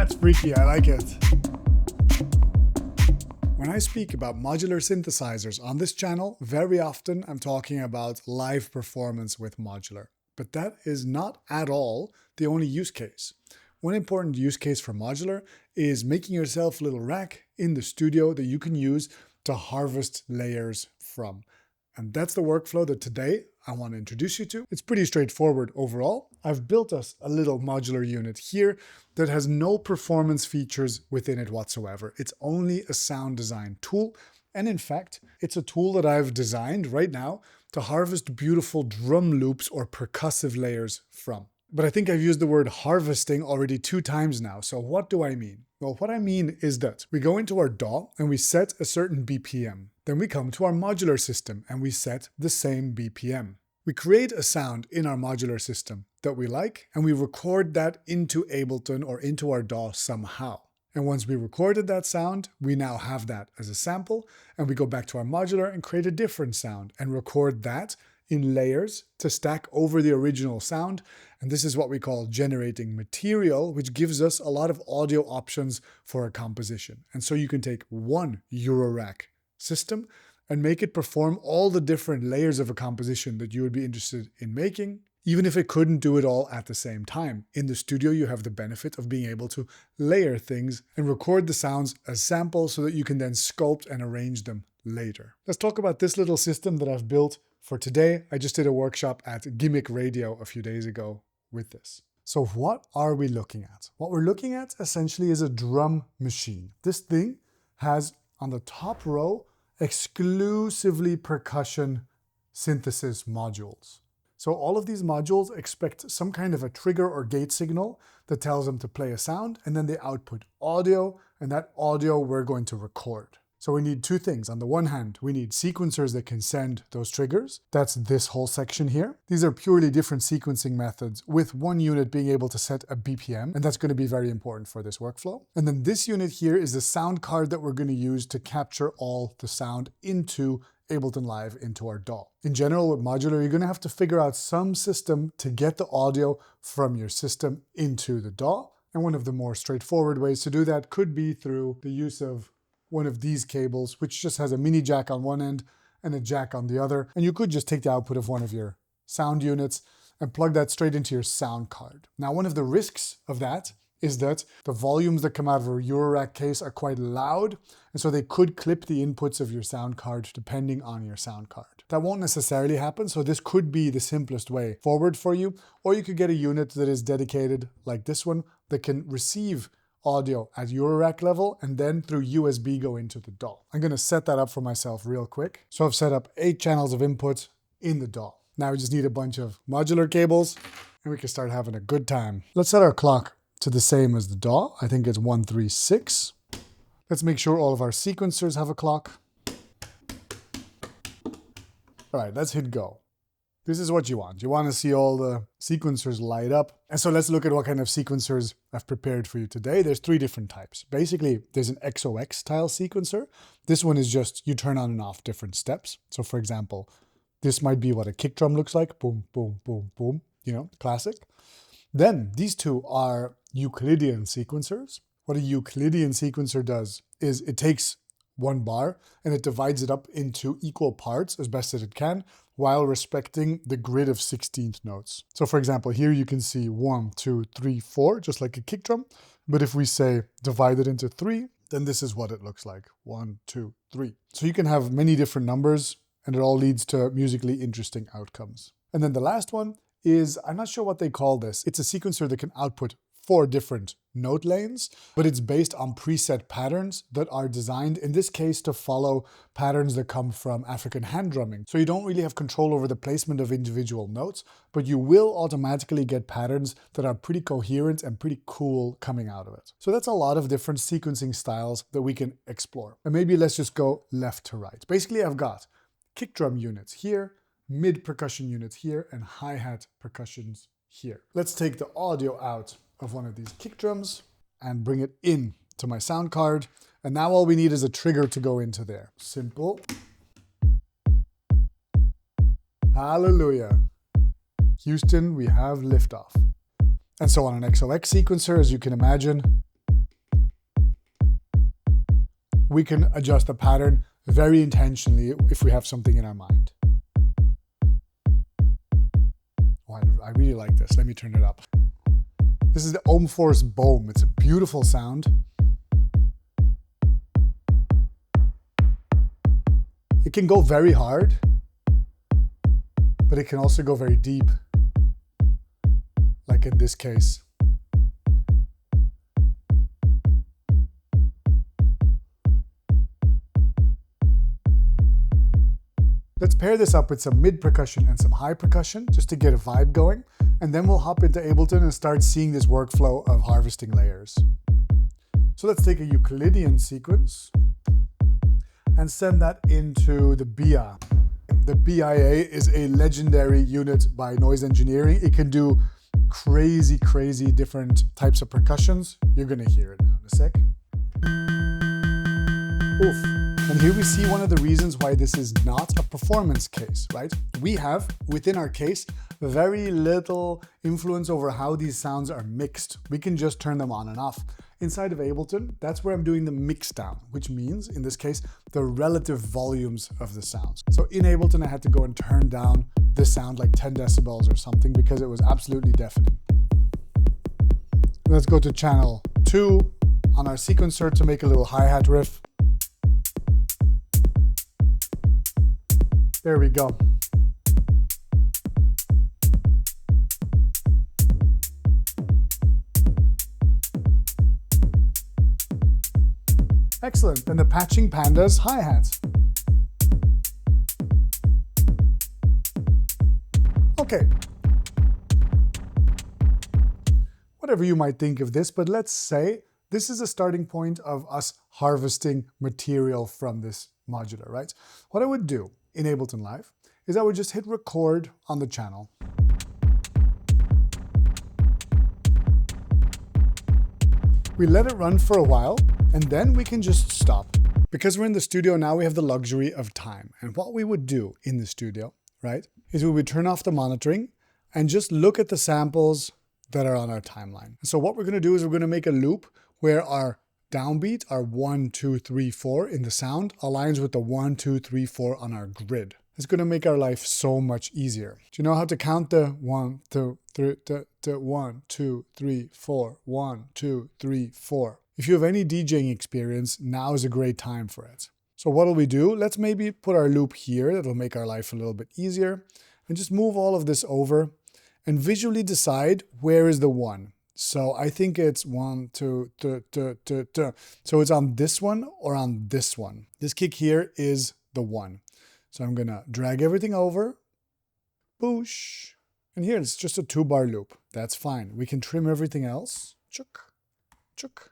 That's freaky, I like it. When I speak about modular synthesizers on this channel, very often I'm talking about live performance with modular. But that is not at all the only use case. One important use case for modular is making yourself a little rack in the studio that you can use to harvest layers from. And that's the workflow that today I want to introduce you to. It's pretty straightforward overall. I've built us a little modular unit here that has no performance features within it whatsoever. It's only a sound design tool. And in fact, it's a tool that I've designed right now to harvest beautiful drum loops or percussive layers from. But I think I've used the word harvesting already 2 times now. So what do I mean? Well, what I mean is that we go into our DAW and we set a certain BPM. Then we come to our modular system and we set the same BPM. We create a sound in our modular system that we like and we record that into Ableton or into our DAW somehow. And once we recorded that sound, we now have that as a sample and we go back to our modular and create a different sound and record that in layers to stack over the original sound. And this is what we call generating material, which gives us a lot of audio options for a composition. And so you can take one eurorack system and make it perform all the different layers of a composition that you would be interested in making, even if it couldn't do it all at the same time. In the studio, you have the benefit of being able to layer things and record the sounds as samples so that you can then sculpt and arrange them later. Let's talk about this little system that I've built for today. I just did a workshop at Gimmick Radio a few days ago with this. So what are we looking at? What we're looking at essentially is a drum machine. This thing has on the top row exclusively percussion synthesis modules. So all of these modules expect some kind of a trigger or gate signal that tells them to play a sound, and then they output audio, and that audio we're going to record. So we need 2 things. On the one hand, we need sequencers that can send those triggers. That's this whole section here. These are purely different sequencing methods with one unit being able to set a BPM, and that's going to be very important for this workflow. And then this unit here is the sound card that we're going to use to capture all the sound into Ableton Live, into our DAW. In general, with modular, you're going to have to figure out some system to get the audio from your system into the DAW. And one of the more straightforward ways to do that could be through the use of one of these cables, which just has a mini jack on one end and a jack on the other. And you could just take the output of one of your sound units and plug that straight into your sound card. Now, one of the risks of that is that the volumes that come out of a eurorack case are quite loud, and so they could clip the inputs of your sound card depending on your sound card. That won't necessarily happen, so this could be the simplest way forward for you, or you could get a unit that is dedicated like this one that can receive audio at eurorack level and then through USB go into the DAW. I'm going to set that up for myself real quick. So I've set up 8 channels of input in the DAW. Now we just need a bunch of modular cables and we can start having a good time. Let's set our clock to the same as the DAW. I think it's 136. Let's make sure all of our sequencers have a clock. All right, let's hit go. This is what you want. You want to see all the sequencers light up. And so let's look at what kind of sequencers I've prepared for you today. There's 3 different types. Basically, there's an XOX style sequencer. This one is just you turn on and off different steps. So for example, this might be what a kick drum looks like. Boom, boom, boom, boom. You know, classic. Then these 2 are Euclidean sequencers. What a Euclidean sequencer does is it takes one bar and it divides it up into equal parts as best as it can while respecting the grid of 16th notes. So for example, here you can see 1, 2, 3, 4, just like a kick drum. But if we say divide it into 3, then this is what it looks like. 1, 2, 3. So you can have many different numbers and it all leads to musically interesting outcomes. And then the last one is, I'm not sure what they call this. It's a sequencer that can output 4 different note lanes, but it's based on preset patterns that are designed, in this case, to follow patterns that come from African hand drumming. So you don't really have control over the placement of individual notes, but you will automatically get patterns that are pretty coherent and pretty cool coming out of it. So that's a lot of different sequencing styles that we can explore. And maybe let's just go left to right. Basically, I've got kick drum units here, mid percussion units here, and hi-hat percussions here. Let's take the audio out of one of these kick drums and bring it in to my sound card. And now all we need is a trigger to go into there. Simple. Hallelujah. Houston, we have liftoff. And so on an XOX sequencer, as you can imagine, we can adjust the pattern very intentionally if we have something in our mind. Oh, I really like this. Let me turn it up. This is the Ohm Force Bohm. It's a beautiful sound. It can go very hard, but it can also go very deep, like in this case. Let's pair this up with some mid percussion and some high percussion just to get a vibe going, and then we'll hop into Ableton and start seeing this workflow of harvesting layers. So let's take a Euclidean sequence and send that into the BIA. The BIA is a legendary unit by Noise Engineering. It can do crazy different types of percussions. You're gonna hear it now in a sec. Oof. And here we see one of the reasons why this is not a performance case, right? We have, within our case, very little influence over how these sounds are mixed. We can just turn them on and off. Inside of Ableton, that's where I'm doing the mix down, which means, in this case, the relative volumes of the sounds. So in Ableton, I had to go and turn down this sound like 10 decibels or something because it was absolutely deafening. Let's go to channel 2 on our sequencer to make a little hi-hat riff. There we go. Excellent. And the Patching Pandas hi-hats. Okay. Whatever you might think of this, but let's say this is a starting point of us harvesting material from this modular, right? What I would do in Ableton Live is I would just hit record on the channel. We let it run for a while and then we can just stop. Because we're in the studio now, we have the luxury of time. And what we would do in the studio, right, is we would turn off the monitoring and just look at the samples that are on our timeline. So what we're gonna do is we're gonna make a loop where our downbeat, our 1, 2, 3, 4 in the sound aligns with the 1, 2, 3, 4 on our grid. It's going to make our life so much easier. Do you know how to count the 1, 2, 3, 1, 2, 3, 4, 1, 2, 3, 4? If you have any DJing experience, now is a great time for it. So what will we do? Let's maybe put our loop here. That'll make our life a little bit easier. And just move all of this over and visually decide where is the 1. So I think it's 1, 2, 3, 3, 3, 3. So it's on this one or on this one. This kick here is the 1. So I'm gonna drag everything over, boosh. And here it's just a 2-bar loop. That's fine. We can trim everything else. Chuk, chuk.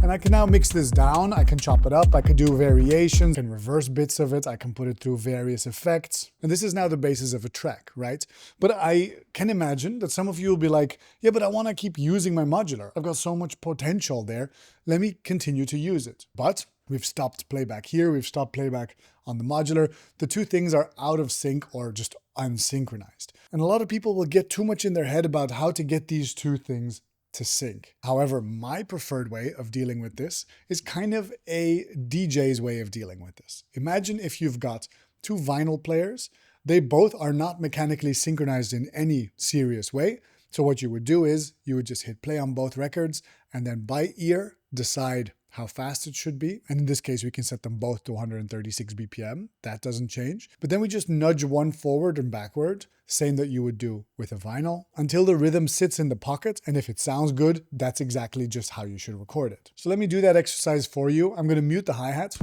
And I can now mix this down, I can chop it up, I can do variations and reverse bits of it, I can put it through various effects. And this is now the basis of a track, right? But I can imagine that some of you will be like, yeah, but I want to keep using my modular. I've got so much potential there. Let me continue to use it. But we've stopped playback here, we've stopped playback on the modular. The two things are out of sync or just unsynchronized. And a lot of people will get too much in their head about how to get these two things to sync. However, my preferred way of dealing with this is kind of a DJ's way of dealing with this. Imagine if you've got two vinyl players, they both are not mechanically synchronized in any serious way. So what you would do is you would just hit play on both records and then by ear decide how fast it should be. And in this case, we can set them both to 136 BPM. That doesn't change. But then we just nudge one forward and backward, same that you would do with a vinyl, until the rhythm sits in the pocket. And if it sounds good, that's exactly just how you should record it. So let me do that exercise for you. I'm going to mute the hi-hats.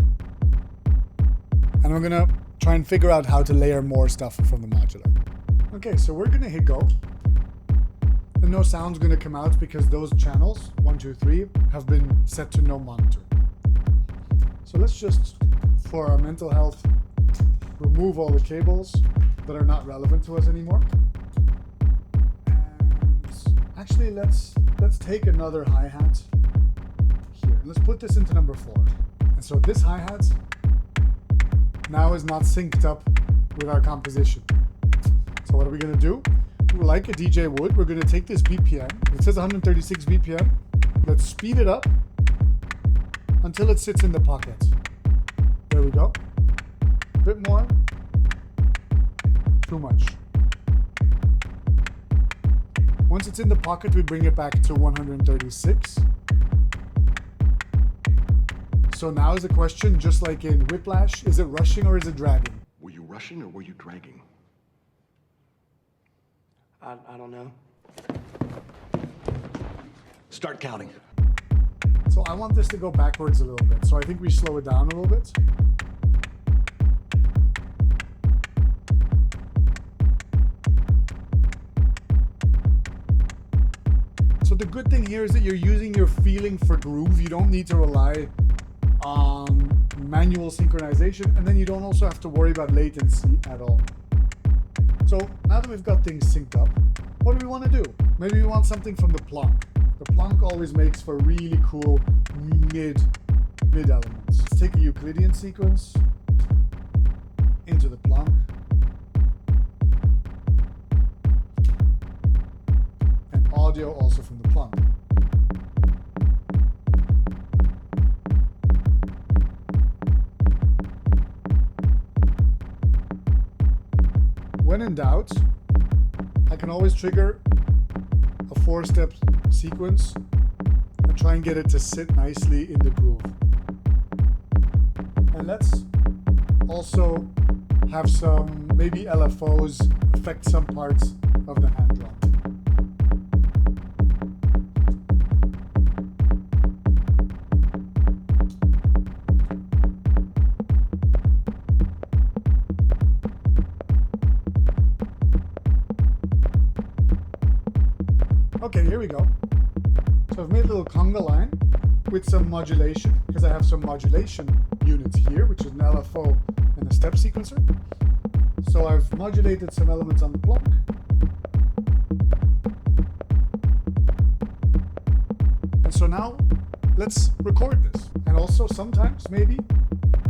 And I'm going to try and figure out how to layer more stuff from the modular. Okay, so we're going to hit go. And no sound's going to come out because those channels, 1, 2, 3, have been set to no monitoring. So let's just, for our mental health, remove all the cables that are not relevant to us anymore. And actually, let's take another hi-hat here. Let's put this into number 4. And so this hi-hat now is not synced up with our composition. So what are we going to do? Like a DJ would, we're going to take this BPM. It says 136 BPM. Let's speed it up until it sits in the pocket. There we go. A bit more. Too much. Once it's in the pocket, we bring it back to 136. So now is the question, just like in Whiplash, is it rushing or is it dragging? Were you rushing or were you dragging? I don't know. Start counting. So I want this to go backwards a little bit. So I think we slow it down a little bit. So the good thing here is that you're using your feeling for groove. You don't need to rely on manual synchronization, and then you don't also have to worry about latency at all. So now that we've got things synced up, what do we want to do? Maybe we want something from the plonk. The plonk always makes for really cool mid elements. Let's take a Euclidean sequence into the plonk. And audio also from the plonk. When in doubt, I can always trigger a 4-step sequence and try and get it to sit nicely in the groove. And let's also have some maybe LFOs affect some parts of the hand drum. Okay, here we go. So I've made a little conga line with some modulation, because I have some modulation units here, which is an LFO and a step sequencer. So I've modulated some elements on the plonk. And so now let's record this. And also sometimes maybe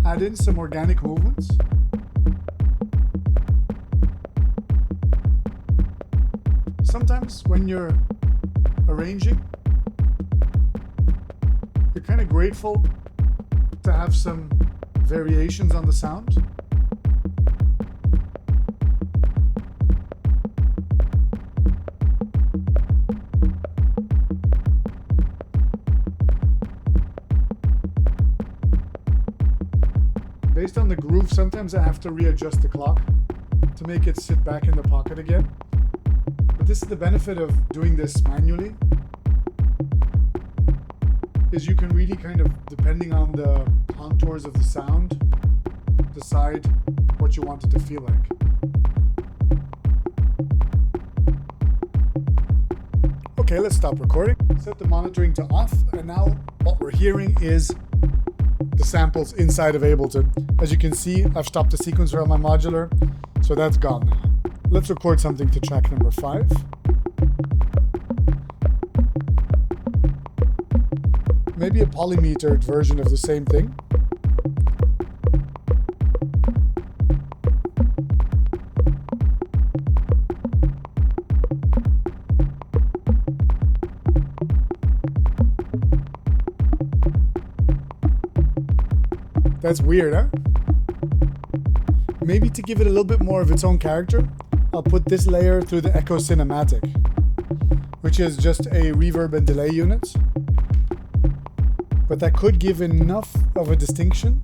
add in some organic movements. Sometimes when you're arranging, you're kind of grateful to have some variations on the sound. Based on the groove, sometimes I have to readjust the clock to make it sit back in the pocket again. But this is the benefit of doing this manually, is you can really kind of, depending on the contours of the sound, decide what you want it to feel like. Okay, let's stop recording. Set the monitoring to off, and now what we're hearing is the samples inside of Ableton. As you can see, I've stopped the sequencer on my modular, so that's gone now. Let's record something to track number 5. Maybe a polymetered version of the same thing. That's weird, huh? Maybe to give it a little bit more of its own character, I'll put this layer through the Echo Cinematic, which is just a reverb and delay unit. But that could give enough of a distinction.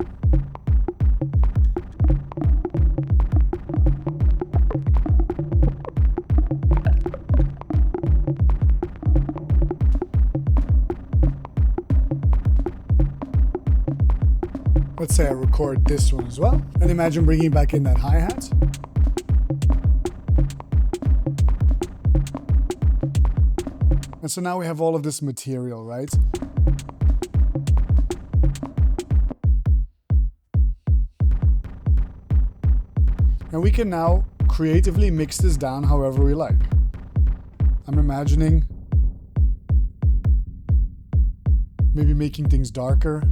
Let's say I record this one as well, and imagine bringing back in that hi-hat. And so now we have all of this material, right? And we can now creatively mix this down however we like. I'm imagining maybe making things darker.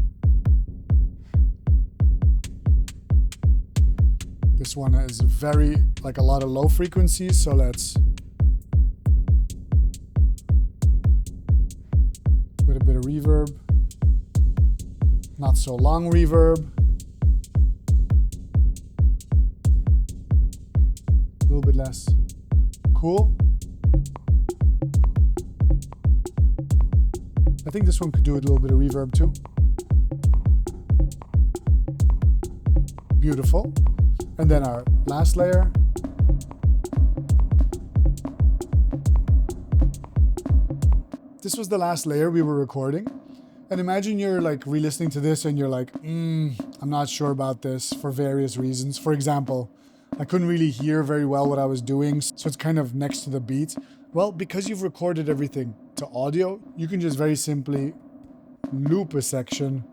This one is very, like a lot of low frequencies, so let's with a bit of reverb. Not so long reverb. A little bit less. Cool. I think this one could do a little bit of reverb too. Beautiful. And then our last layer. This was the last layer we were recording. And imagine you're like re-listening to this and you're like, I'm not sure about this for various reasons. For example, I couldn't really hear very well what I was doing, so it's kind of next to the beat. Well, because you've recorded everything to audio, you can just very simply loop a section,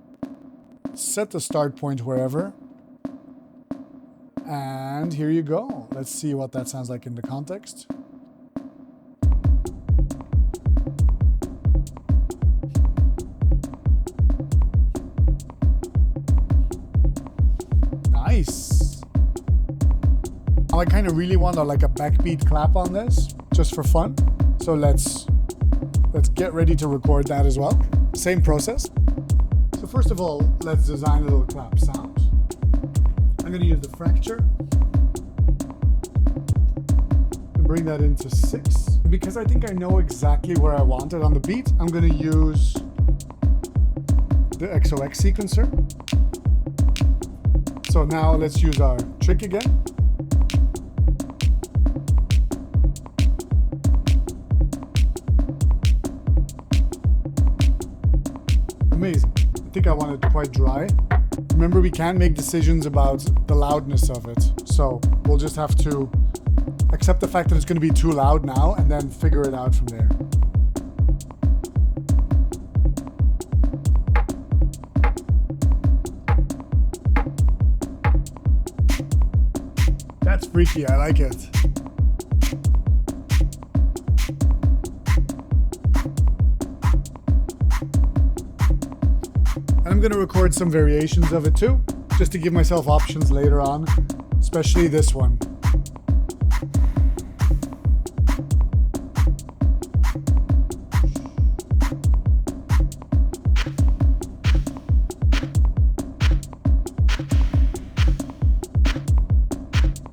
set the start point wherever, and here you go. Let's see what that sounds like in the context. Nice. Now I kind of really want like a backbeat clap on this, just for fun. So let's get ready to record that as well. Same process. So first of all, let's design a little clap sound. I'm going to use the fracture and bring that into 6. Because I think I know exactly where I want it on the beat, I'm going to use the XOX sequencer. So now let's use our trick again. Amazing. I think I want it quite dry. Remember, we can't make decisions about the loudness of it. So we'll just have to accept the fact that it's going to be too loud now and then figure it out from there. That's freaky, I like it. And I'm going to record some variations of it too, just to give myself options later on, especially this one.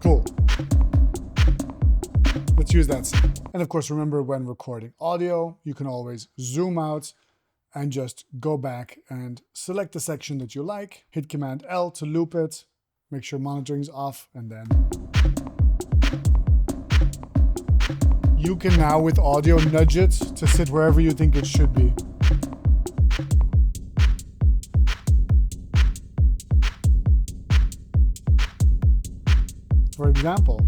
Cool. Let's use that. And of course, remember when recording audio, you can always zoom out and just go back and select the section that you like, hit Command L to loop it, make sure monitoring's off, and then you can now with audio nudge it to sit wherever you think it should be. For example,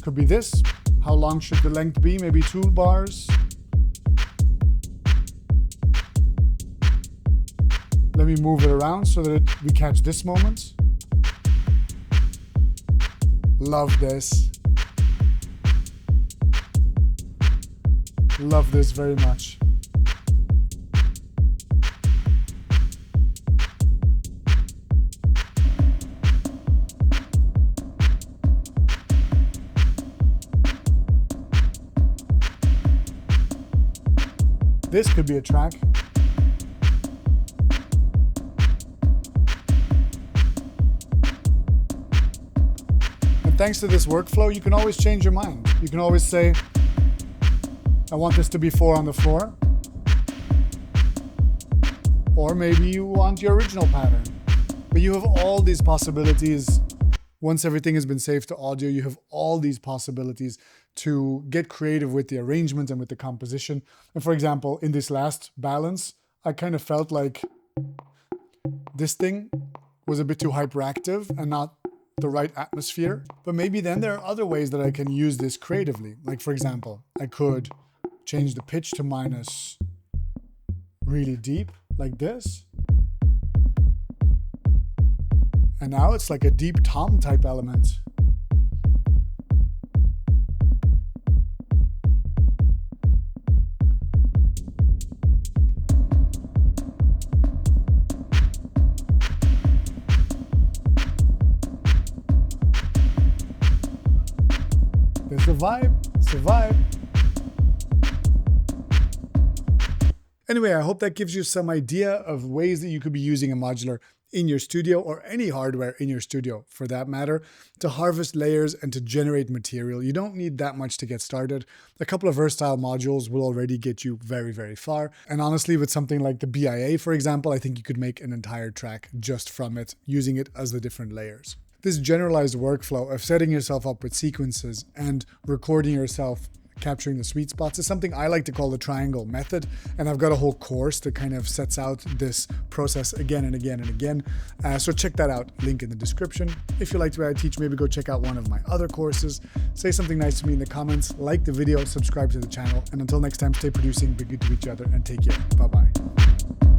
could be this. How long should the length be? Maybe 2 bars. Let me move it around so that we catch this moment. Love this. Love this very much. This could be a track. Thanks to this workflow, you can always change your mind. You can always say, I want this to be 4 on the floor. Or maybe you want your original pattern. But you have all these possibilities. Once everything has been saved to audio, you have all these possibilities to get creative with the arrangement and with the composition. And for example, in this last balance, I kind of felt like this thing was a bit too hyperactive and not the right atmosphere. But maybe then there are other ways that I can use this creatively. Like for example, I could change the pitch to minus really deep like this. And now it's like a deep tom type element. It's the vibe. It's the vibe. Anyway, I hope that gives you some idea of ways that you could be using a modular in your studio, or any hardware in your studio for that matter, to harvest layers and to generate material. You don't need that much to get started. A couple of versatile modules will already get you very, very far. And honestly, with something like the BIA, for example, I think you could make an entire track just from it, using it as the different layers. This generalized workflow of setting yourself up with sequences and recording yourself capturing the sweet spots is something I like to call the triangle method, and I've got a whole course that kind of sets out this process again and again and again. So check that out, link in the description. If you liked what I teach, maybe go check out one of my other courses. Say something nice to me in the comments, like the video, subscribe to the channel, and until next time, stay producing, be good to each other, and take care. Bye-bye.